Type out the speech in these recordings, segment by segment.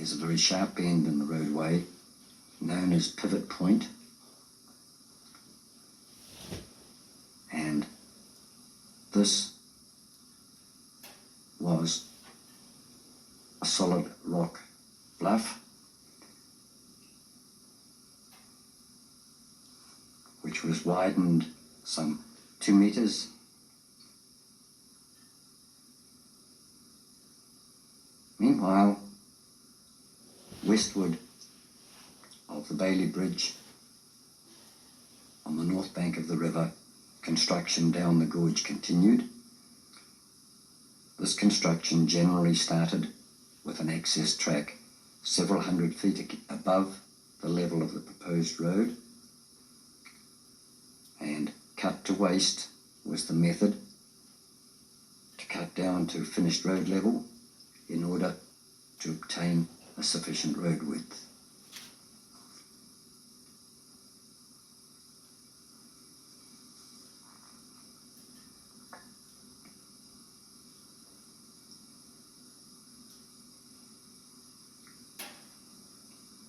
is a very sharp bend in the roadway known as Pivot Point, and this was a solid rock bluff which was widened some 2 meters. Meanwhile, westward of the Bailey Bridge on the north bank of the river, construction down the gorge continued. This construction generally started with an access track several hundred feet above the level of the proposed road, and cut to waste was the method to cut down to finished road level in order to obtain a sufficient road width.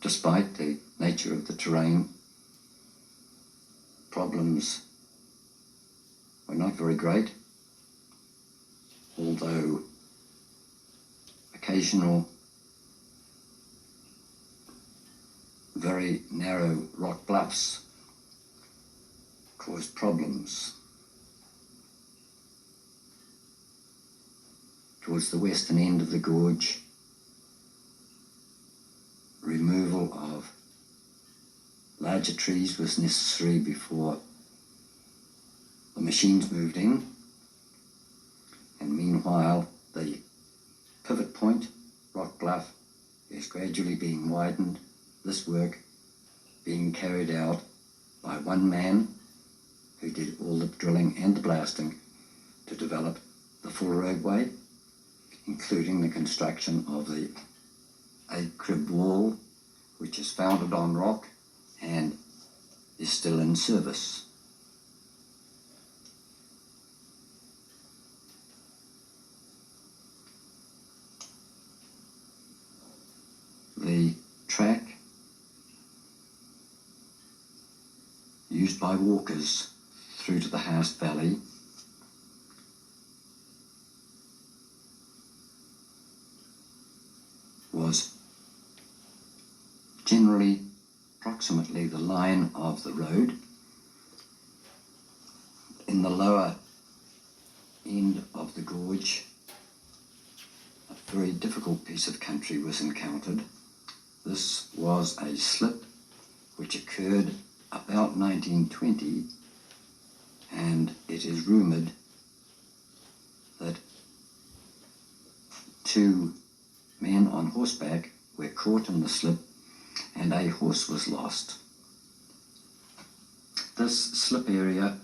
Despite the nature of the terrain, problems were not very great, although occasional very narrow rock bluffs caused problems. Towards the western end of the gorge, removal of larger trees was necessary before the machines moved in, and meanwhile the Pivot Point rock bluff is gradually being widened, this work being carried out by one man who did all the drilling and the blasting to develop the full roadway, including the construction of the 8-crib wall, which is founded on rock and is still in service. The track used by walkers through to the Haast Valley was generally approximately the line of the road. In the lower end of the gorge, a very difficult piece of country was encountered. This was a slip which occurred about 1920, and it is rumoured that 2 men on horseback were caught in the slip and a horse was lost. This slip area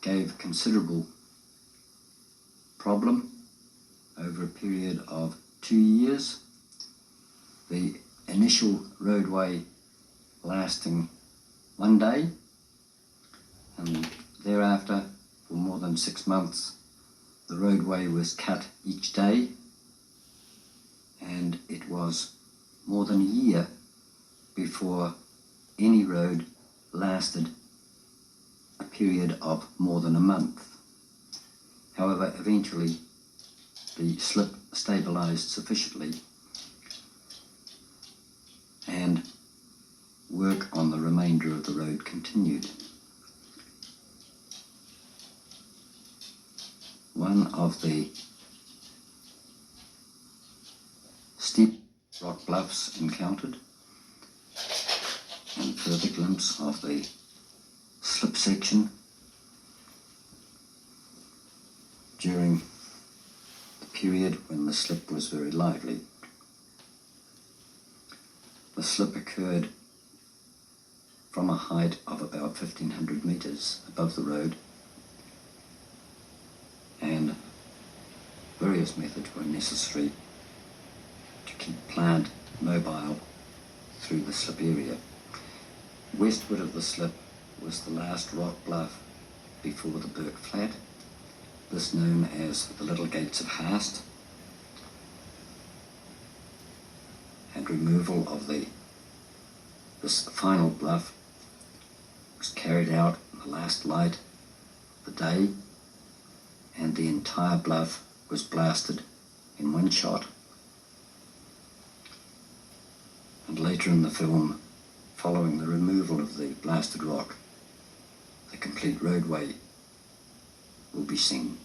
gave considerable problem over a period of 2 years. The initial roadway lasting 1 day, and thereafter for more than 6 months the roadway was cut each day, and it was more than a year before any road lasted a period of more than a month. However, eventually the slip stabilized sufficiently and work on the remainder of the road continued. One of the steep rock bluffs encountered, and further glimpse of the slip section during the period when the slip was very lively. The slip occurred from a height of about 1,500 meters above the road, and various methods were necessary to keep plant mobile through the slip area. Westward of the slip was the last rock bluff before the Burke Flat, this known as the Little Gates of Haast, and removal of this final bluff was carried out in the last light of the day, and the entire bluff was blasted in one shot. And later in the film, following the removal of the blasted rock, the complete roadway will be seen.